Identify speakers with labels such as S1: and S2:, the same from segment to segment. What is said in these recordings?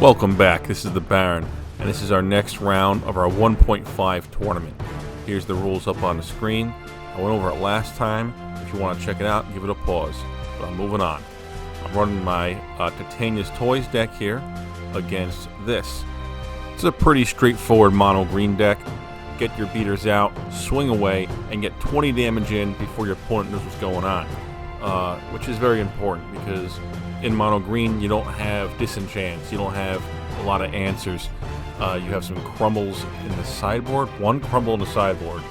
S1: Welcome back, this is the Baron, and this is our next round of our 1.5 tournament. Here's the rules up on the screen. I went over it last time. If you want to check it out, give it a pause. But I'm moving on. I'm running my Titania's Toys deck here against this. It's a pretty straightforward mono green deck. Get your beaters out, swing away, and get 20 damage in before your opponent knows what's going on. Which is very important because in mono green you don't have disenchants, you don't have a lot of answers. You have some crumbles in the sideboard, one crumble in the sideboard,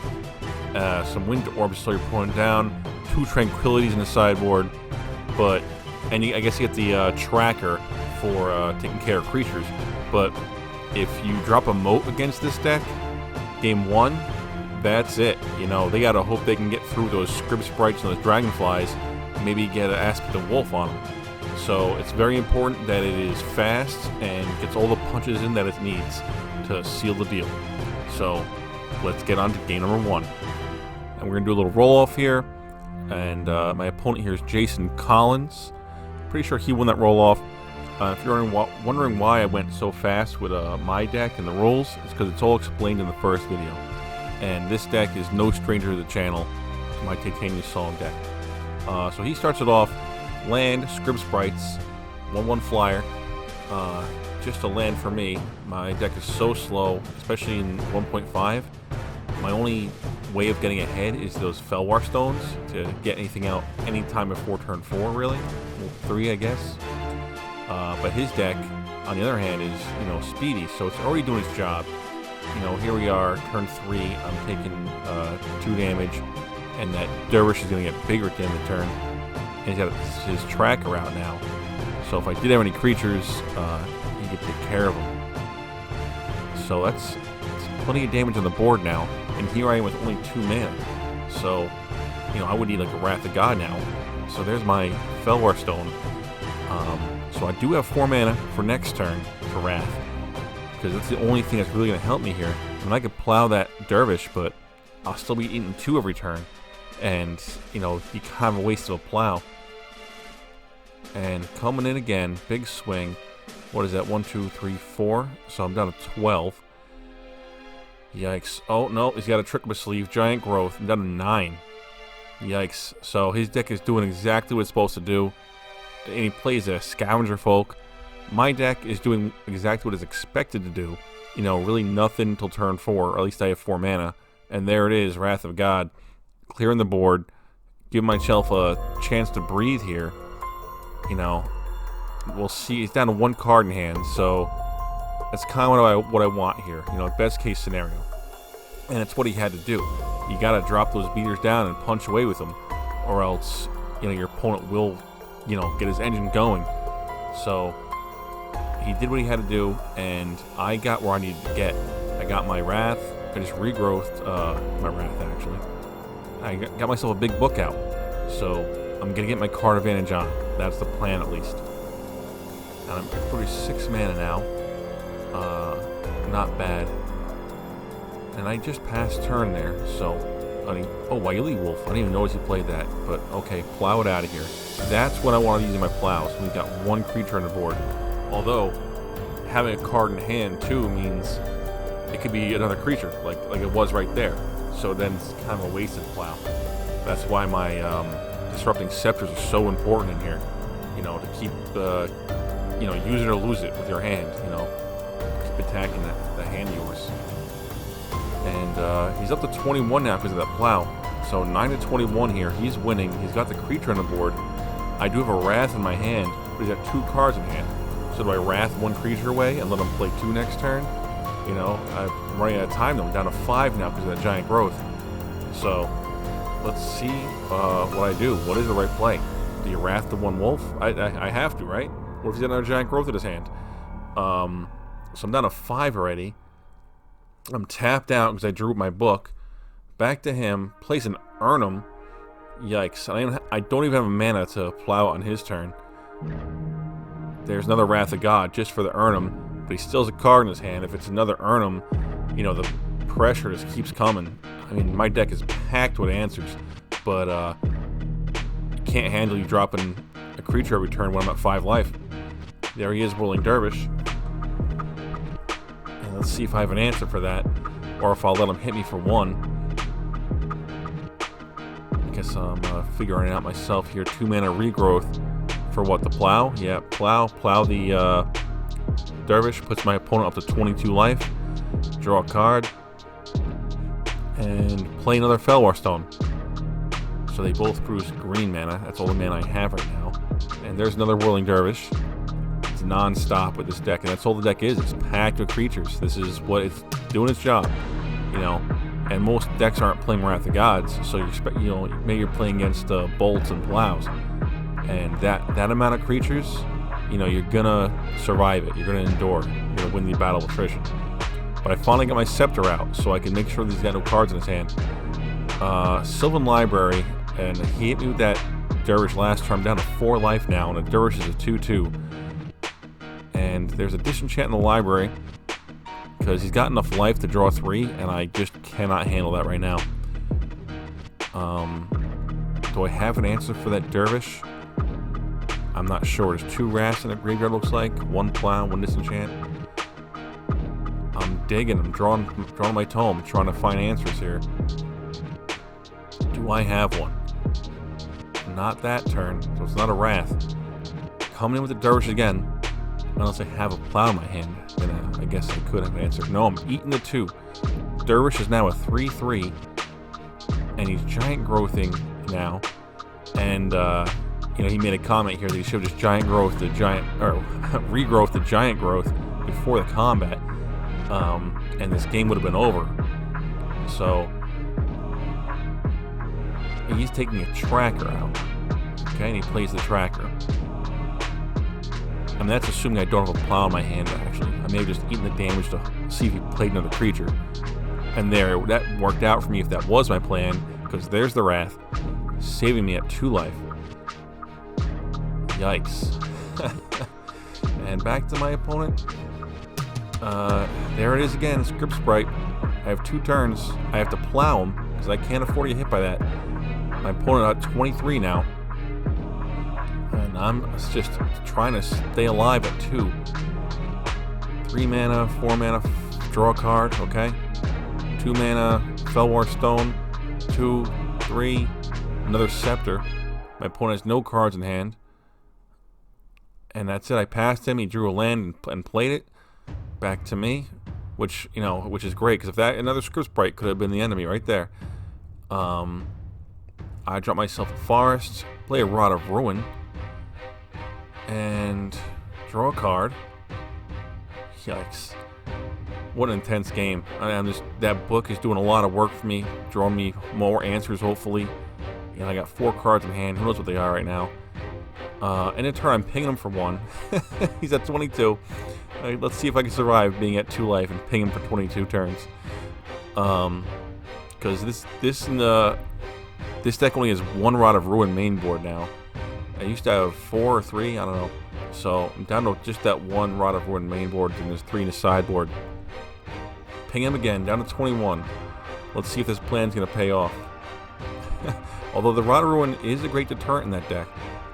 S1: some wind orbs slow your opponent down, 2 tranquilities in the sideboard, and I guess you get the tracker for taking care of creatures. But if you drop a moat against this deck, game 1, that's it. You know, they gotta hope they can get through those scrib sprites and those dragonflies, and maybe get an aspect of wolf on them. So it's very important that it is fast and gets all the punches in that it needs to seal the deal. So let's get on to game number 1. And we're gonna do a little roll off here. And my opponent here is Jason Collins. Pretty sure he won that roll off. If you're wondering why I went so fast with my deck and the rules, it's because it's all explained in the first video. And this deck is no stranger to the channel, to my Titania Song deck. So he starts it off, land, scrib sprites, 1/1 flyer. Just a land for me. My deck is so slow, especially in 1.5. My only way of getting ahead is those Felwar stones to get anything out anytime before turn 4, really. Well, 3, I guess. But his deck, on the other hand, is, you know, speedy, so it's already doing its job. You know, here we are, turn 3, I'm taking 2 damage, and that Dervish is going to get bigger at the end of the turn. And he's got his tracker out now, so if I did have any creatures, he could take care of them. So that's plenty of damage on the board now, and here I am with only 2 mana. So, you know, I would need like a Wrath of God now. So there's my Felwar Stone. So I do have 4 mana for next turn for Wrath, because that's the only thing that's really going to help me here. I mean, I could plow that Dervish, but I'll still be eating 2 every turn, and, you know, be kind of a waste of a plow. And coming in again, big swing. What is that? 1, 2, 3, 4. So I'm down to 12. Yikes. Oh, no, he's got a trick up his sleeve. Giant Growth. I'm down to 9. Yikes. So his deck is doing exactly what it's supposed to do. And he plays a Scavenger Folk. My deck is doing exactly what it's expected to do. You know, really nothing until turn 4. Or at least I have 4 mana. And there it is, Wrath of God. Clearing the board. Give myself a chance to breathe here. You know, we'll see. He's down to 1 card in hand, so that's kind of what I want here. You know, best case scenario. And it's what he had to do. You got to drop those beaters down and punch away with them, or else, you know, your opponent will, you know, get his engine going. So he did what he had to do, and I got where I needed to get. I got my Wrath. I just regrowthed my Wrath, actually. I got myself a big book out, so I'm going to get my card advantage on. That's the plan, at least. And I'm 46 mana now. Not bad. And I just passed turn there, so... oh, Wily Wolf. I didn't even notice he played that, but okay, plow it out of here. That's what I want to use in my plows. We've got 1 creature on the board. Although, having a card in hand, too, means it could be another creature, like it was right there. So then it's kind of a wasted plow. That's why my Disrupting Scepters are so important in here. You know, to keep, you know, use it or lose it with your hand, you know. Keep attacking the hand of yours. And he's up to 21 now because of that plow. So 9 to 21 here. He's winning. He's got the creature on the board. I do have a Wrath in my hand, but he's got 2 cards in hand. So do I Wrath 1 creature away and let him play 2 next turn? You know, I'm running out of time though. I'm down to 5 now because of that Giant Growth. So let's see what I do. What is the right play? Do you Wrath the 1 Wolf? I have to, right? What if he's got another Giant Growth in his hand? So I'm down to 5 already. I'm tapped out because I drew my book. Back to him. Place an Urnum. Yikes. I don't even have a mana to plow on his turn. There's another Wrath of God just for the Urnum. But he still has a card in his hand. If it's another Urnum, you know, the pressure just keeps coming. I mean, my deck is packed with answers. But, can't handle you dropping a creature every turn when I'm at 5 life. There he is, Whirling Dervish. Let's see if I have an answer for that, or if I'll let him hit me for one. I guess I'm figuring it out myself here. 2-mana regrowth for what, the plow? Yeah, plow the dervish, puts my opponent up to 22 life. Draw a card, and play another Fellwar Stone. So they both produce green mana. That's all the mana I have right now. And there's another Whirling Dervish. It's non-stop with this deck, and that's all the deck is. It's packed with creatures. This is what it's doing its job, you know. And most decks aren't playing Wrath of Gods, so maybe you're playing against bolts and plows. And that amount of creatures, you know, you're gonna survive it. You're gonna endure. You're gonna win the battle of attrition. But I finally got my Scepter out, so I can make sure he's got no cards in his hand. Sylvan Library, and he hit me with that Dervish last turn. I'm down to 4 life now, and a Dervish is a 2/2. And there's a disenchant in the library, because he's got enough life to draw 3, and I just cannot handle that right now. Do I have an answer for that Dervish? I'm not sure. There's 2 Wraths in the graveyard, looks like. 1 plow, 1 disenchant. I'm digging. I'm drawing my tome, trying to find answers here. Do I have one? Not that turn, so it's not a Wrath. Coming in with the Dervish again. Unless I have a plow in my hand, then I guess I could have an answer. No, I'm eating the 2. Dervish is now a 3/3, and he's giant growthing now. And you know, he made a comment here that he should have just regrowth the giant growth before the combat, and this game would have been over. So he's taking a tracker out. Okay, and he plays the tracker. I mean, that's assuming I don't have a plow in my hand, actually. I may have just eaten the damage to see if he played another creature. And that worked out for me if that was my plan, because there's the Wrath, saving me at 2 life. Yikes. And back to my opponent. There it is again, Script Sprite. I have 2 turns. I have to plow him, because I can't afford to get hit by that. My opponent at 23 now. And I'm just trying to stay alive at 2. 3 mana, 4 mana, draw a card, okay? 2 mana, Fellwar Stone, 2, 3, another Scepter. My opponent has no cards in hand. And that's it. I passed him, he drew a land and played it. Back to me, which is great, because if that another Script Sprite could have been the enemy right there. I drop myself a Forest, play a Rod of Ruin, and draw a card. Yikes. What an intense game. That book is doing a lot of work for me, drawing me more answers, hopefully. And I got 4 cards in hand. Who knows what they are right now. And in turn, I'm pinging him for 1. He's at 22. Let's see if I can survive being at 2 life and ping him for 22 turns. Because this deck only has 1 Rod of Ruin main board now. I used to have 4 or 3, I don't know. So I'm down to just that 1 Rod of Ruin main board, and there's 3 in the sideboard. Ping him again, down to 21. Let's see if this plan's going to pay off. Although the Rod of Ruin is a great deterrent in that deck,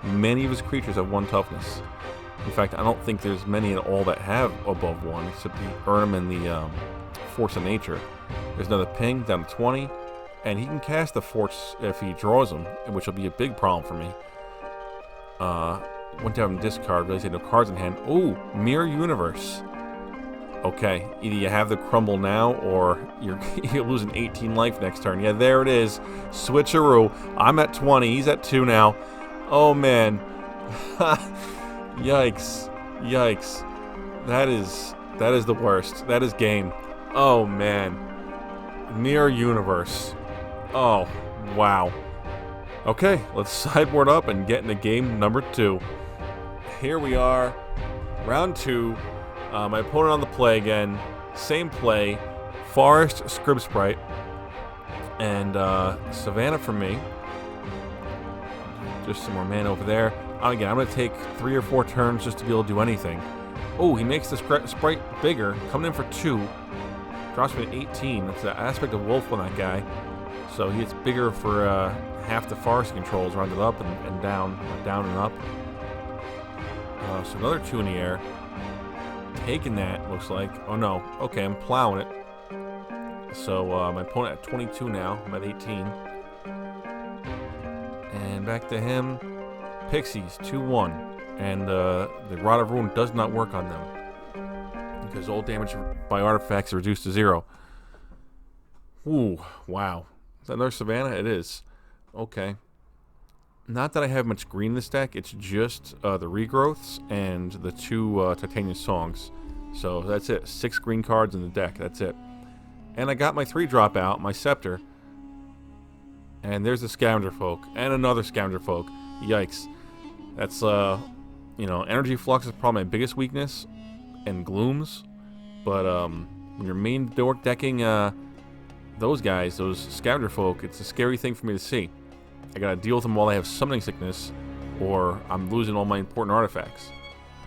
S1: many of his creatures have 1 toughness. In fact, I don't think there's many at all that have above 1, except the Erm and the Force of Nature. There's another ping, down to 20. And he can cast the Force if he draws them, which will be a big problem for me. Went down and discard, realized he had no cards in hand. Ooh, Mirror Universe. Okay, either you have the crumble now, or you're losing 18 life next turn. Yeah, there it is. Switcheroo. I'm at 20. He's at 2 now. Oh, man. Yikes. Yikes. That is the worst. That is game. Oh, man. Mirror Universe. Oh, wow. Okay, let's sideboard up and get into game number 2. Here we are. Round 2. My opponent on the play again. Same play. Forest, Script Sprite. And Savannah for me. Just some more mana over there. Again, I'm going to take 3 or 4 turns just to be able to do anything. Oh, he makes the Sprite bigger. Coming in for 2. Drops me to 18. That's the aspect of Wolf on that guy. So he gets bigger for half the forest controls, rounded up and down, down and up. So another 2 in the air. taking that, looks like. Oh no, okay, I'm plowing it. So my opponent at 22 now, I'm at 18. And back to him. Pixies, 2-1. And the Rod of Ruin does not work on them, because all damage by artifacts is reduced to 0. Ooh, wow. Is that another Savannah? It is. Okay. Not that I have much green in this deck, it's just the regrowths and the 2 Titania songs. So that's it. 6 green cards in the deck, that's it. And I got my 3-drop out, my Scepter. And there's the Scavenger Folk. And another Scavenger Folk. Yikes. That's, you know, Energy Flux is probably my biggest weakness. And Glooms. But, when you're main dork decking, those guys, those Scavenger Folk, it's a scary thing for me to see. I gotta deal with them while I have Summoning Sickness, or I'm losing all my important artifacts.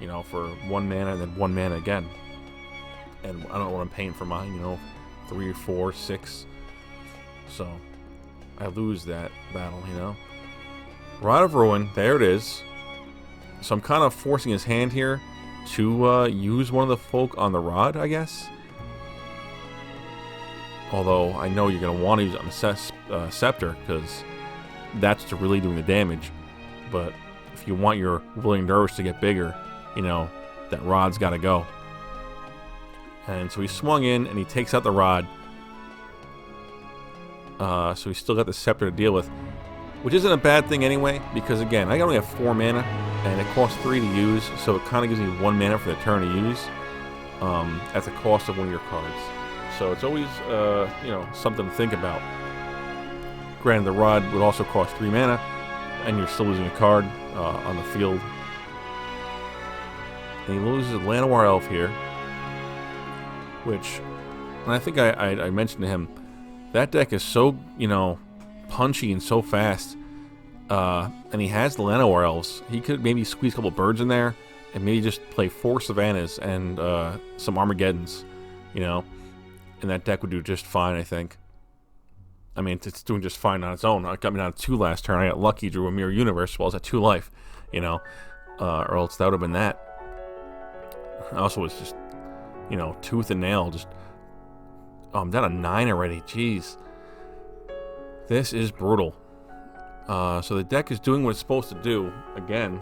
S1: You know, for 1 mana and then 1 mana again. And I don't know what I'm paying for mine, you know, 3, 4, 6. So, I lose that battle, you know. Rod of Ruin, there it is. So I'm kind of forcing his hand here to use one of the folk on the Rod, I guess. Although I know you're going to want to use it on the Scepter, because that's what's really doing the damage. But if you want your Willing Dervish to get bigger, you know, that Rod's got to go. And so he swung in, and he takes out the Rod. So he's still got the Scepter to deal with, which isn't a bad thing anyway, because again, I only have 4 mana, and it costs 3 to use, so it kind of gives me 1 mana for the turn to use, at the cost of one of your cards. So it's always, you know, something to think about. Granted, the Rod would also cost 3 mana, and you're still losing a card on the field. And he loses Llanowar Elf here, which, and I think I mentioned to him, that deck is so, you know, punchy and so fast, and he has the Llanowar Elves. He could maybe squeeze a couple birds in there, and maybe just play 4 Savannahs and some Armageddons, you know, and that deck would do just fine, I think. I mean, it's doing just fine on its own. I got me down to 2 last turn. I got lucky, drew a Mirror Universe while I was at 2 life, you know, or else that would have been that. I also was just, you know, tooth and nail, just, oh, I'm down to 9 already, jeez. This is brutal. So the deck is doing what it's supposed to do, again.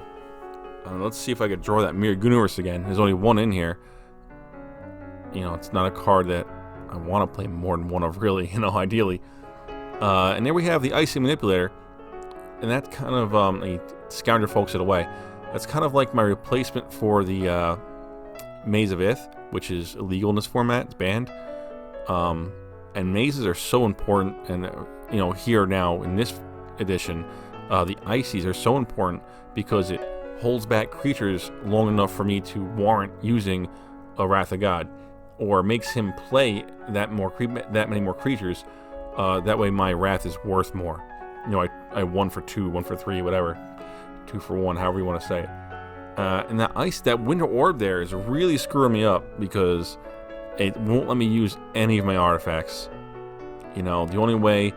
S1: Let's see if I could draw that Mirror Universe again. There's only 1 in here. You know, it's not a card that I want to play more than 1 of, really, you know, ideally. And there we have the Icy Manipulator. And that kind of, he Scavenger Folks it away. That's kind of like my replacement for the Maze of Ith, which is illegal in this format. It's banned. And mazes are so important, and you know, here now in this edition, the Ices are so important because it holds back creatures long enough for me to warrant using a Wrath of God, or makes him play that many more creatures. That way, my Wrath is worth more. You know, I 1 for 2, 1 for 3, whatever, 2 for 1, however you want to say it. And that Winter Orb there is really screwing me up because it won't let me use any of my artifacts. You know, the only way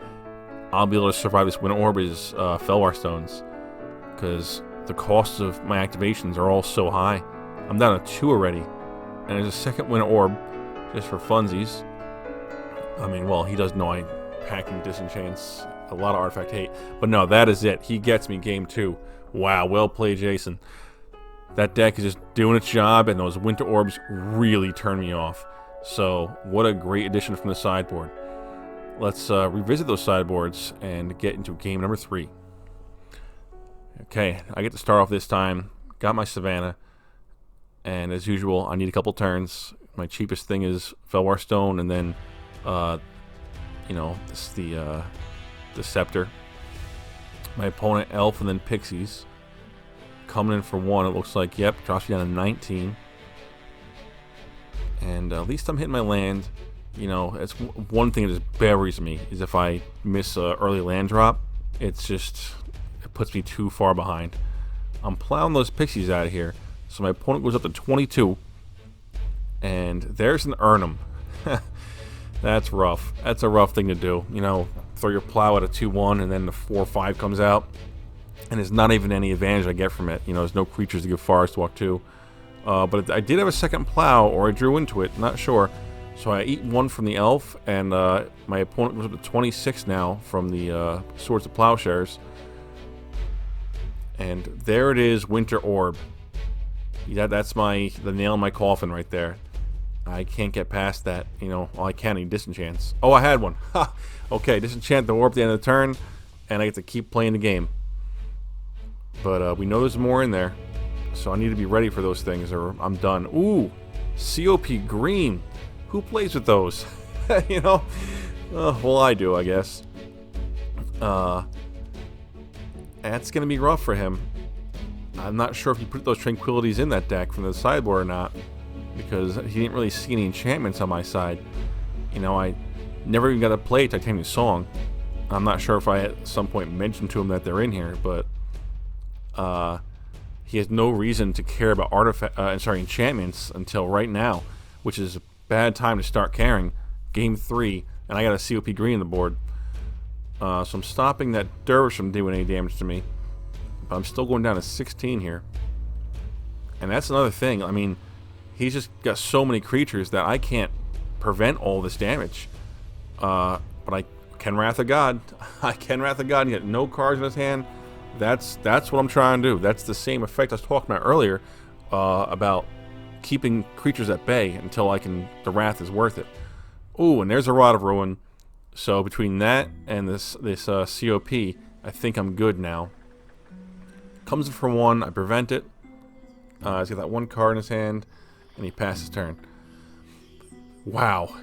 S1: I'll be able to survive this Winter Orb is Felwar Stones, because the costs of my activations are all so high. I'm down to 2 already, and there's a second Winter Orb just for funsies. I mean, well, he does know I pack and disenchants a lot of artifact hate, but no, that is it. He gets me game 2. Wow, well played, Jason. That deck is just doing its job, and those Winter Orbs really turn me off. So, what a great addition from the sideboard. Let's revisit those sideboards and get into game number 3. Okay, I get to start off this time. Got my Savannah, and as usual, I need a couple turns. My cheapest thing is Felwar Stone, and then, you know, this the Scepter. My opponent, Elf, and then Pixies. Coming in for 1, it looks like, yep, drops me down to 19. And at least I'm hitting my land. You know, it's one thing that just buries me is if I miss an early land drop. It's just, it puts me too far behind. I'm plowing those Pixies out of here. So my opponent goes up to 22. And there's an Urnum. That's rough. That's a rough thing to do. You know, throw your plow at a 2-1 and then the 4-5 comes out. And there's not even any advantage I get from it. You know, there's no creatures to give Forest Walk to. But I did have a second plow, or I drew into it, not sure. So I eat 1 from the elf, and my opponent was up to 26 now from the Swords of Plowshares. And there it is, Winter Orb. Yeah, that's the nail in my coffin right there. I can't get past that. You know, well, I can't. He disenchants. Oh, I had one. Ha! Okay, disenchant the orb at the end of the turn, and I get to keep playing the game. But we know there's more in there, so I need to be ready for those things, or I'm done. Ooh, COP green. Who plays with those? You know? Well, I do, I guess. That's going to be rough for him. I'm not sure if he put those Tranquilities in that deck from the sideboard or not, because he didn't really see any enchantments on my side. You know, I never even got to play Titania's Song. I'm not sure if I at some point mentioned to him that they're in here, but he has no reason to care about enchantments until right now, which is a bad time to start caring. Game 3, and I got a COP green on the board. So I'm stopping that Dervish from doing any damage to me. But I'm still going down to 16 here. And that's another thing. I mean, he's just got so many creatures that I can't prevent all this damage. But I can Wrath of God. I can Wrath of God and get no cards in his hand. That's what I'm trying to do. That's the same effect I was talking about earlier about keeping creatures at bay until the Wrath is worth it. Ooh, and there's a Rod of Ruin. So between that and this COP, I think I'm good now. Comes in for 1, I prevent it. He's got that 1 card in his hand, and he passes turn. Wow,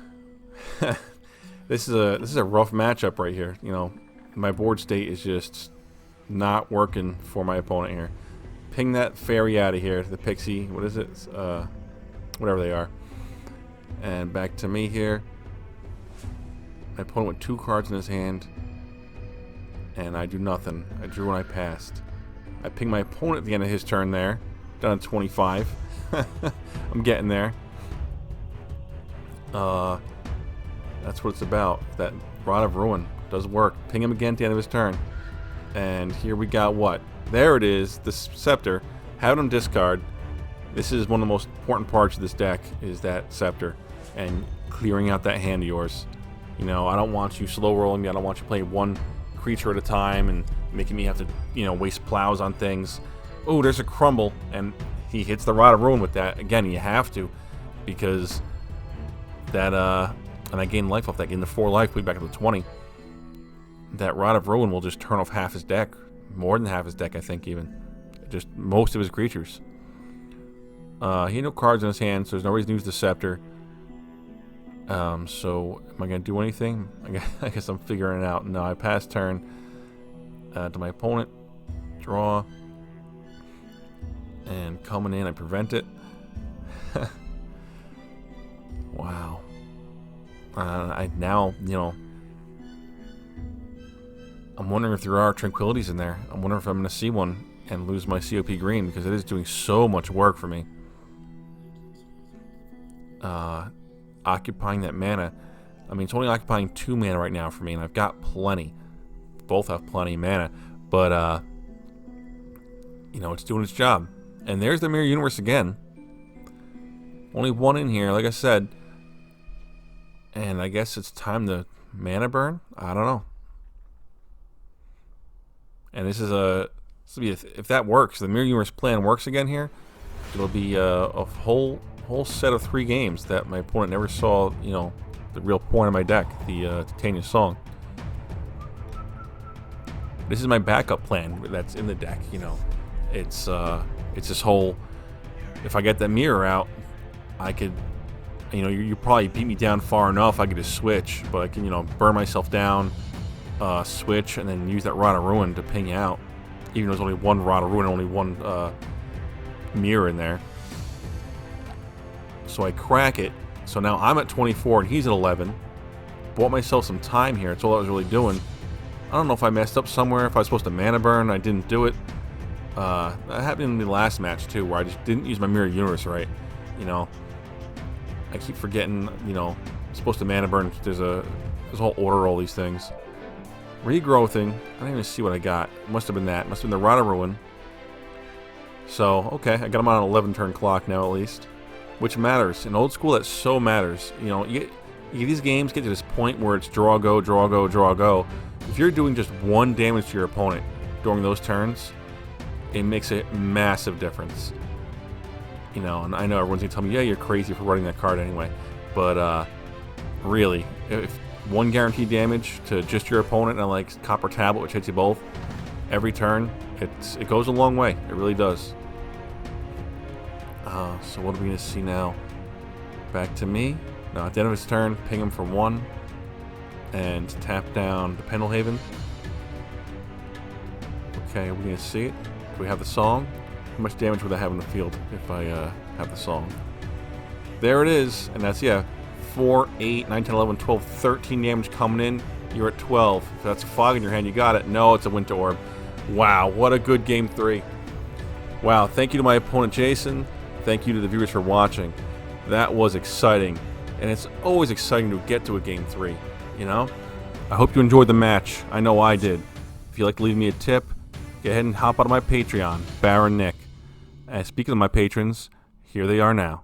S1: this is a rough matchup right here. You know, my board state is just not working for my opponent here. Ping that fairy out of here, the pixie. What is it? Whatever they are. And back to me here. My opponent with 2 cards in his hand, and I do nothing. I drew and I passed. I ping my opponent at the end of his turn there, down to 25. I'm getting there. That's what it's about. That Rod of Ruin does work. Ping him again at the end of his turn. And here we got what? There it is, the Scepter. Having him discard. This is one of the most important parts of this deck, is that Scepter. And clearing out that hand of yours. You know, I don't want you slow rolling me. I don't want you playing 1 creature at a time and making me have to, you know, waste plows on things. Oh, there's a Crumble, and he hits the Rod of Ruin with that. Again, you have to, because that, and I gain life off that. Gain the 4 life, put back up to 20. That Rod of Ruin will just turn off half his deck. More than half his deck, I think, even. Just most of his creatures. He had no cards in his hand, so there's no reason to use the Scepter. So am I going to do anything? I guess I'm figuring it out. No, I pass turn to my opponent. Draw. And coming in, I prevent it. Wow. Now, you know, I'm wondering if there are Tranquilities in there. I'm wondering if I'm going to see one and lose my COP green, because it is doing so much work for me. Occupying that mana. I mean, it's only occupying 2 mana right now for me, and I've got plenty. Both have plenty of mana, but you know, it's doing its job. And there's the Mirror Universe again. Only 1 in here, like I said. And I guess it's time to mana burn. I don't know. And this will be if that works, the Mirror Universe plan works again here. It'll be a whole set of 3 games that my opponent never saw, you know, the real point of my deck, the Titania Song. This is my backup plan that's in the deck, you know. It's this whole, if I get that mirror out, I could, you know, you probably beat me down far enough, I could just switch, but I can, you know, burn myself down, switch, and then use that Rod of Ruin to ping out. Even though there's only 1 Rod of Ruin, only 1 mirror in there. So I crack it. So now I'm at 24 and he's at 11. Bought myself some time here. That's all I was really doing. I don't know if I messed up somewhere. If I was supposed to mana burn, I didn't do it. That happened in the last match too, where I just didn't use my Mirror Universe right. You know, I keep forgetting. You know, I'm supposed to mana burn. There's a whole order of all these things. Regrowthing. I don't even see what I got. It must have been that. Must have been the Rod of Ruin. So, okay, I got him on an 11 turn clock now at least. Which matters. In old school, that so matters. You know, these games get to this point where it's draw, go, draw, go, draw, go. If you're doing just 1 damage to your opponent during those turns, it makes a massive difference. You know, and I know everyone's gonna tell me, yeah, you're crazy for running that card anyway. But really, if 1 guaranteed damage to just your opponent and like Copper Tablet, which hits you both every turn, it goes a long way. It really does. So what are we gonna see now? Back to me. Now at the end of his turn, ping him for 1 and tap down the Pendelhaven. Okay, are we gonna see it? Do we have the song? How much damage would I have in the field if I have the song? There it is, and that's, yeah, 4, 8, 9, 10, 11, 12, 13 damage coming in. You're at 12. If that's a fog in your hand, you got it. No, it's a Winter Orb. Wow, what a good Game 3. Wow, thank you to my opponent, Jason. Thank you to the viewers for watching. That was exciting, and it's always exciting to get to a Game 3, you know? I hope you enjoyed the match. I know I did. If you'd like to leave me a tip, go ahead and hop out of my Patreon, Baron Nick. And speaking of my patrons, here they are now.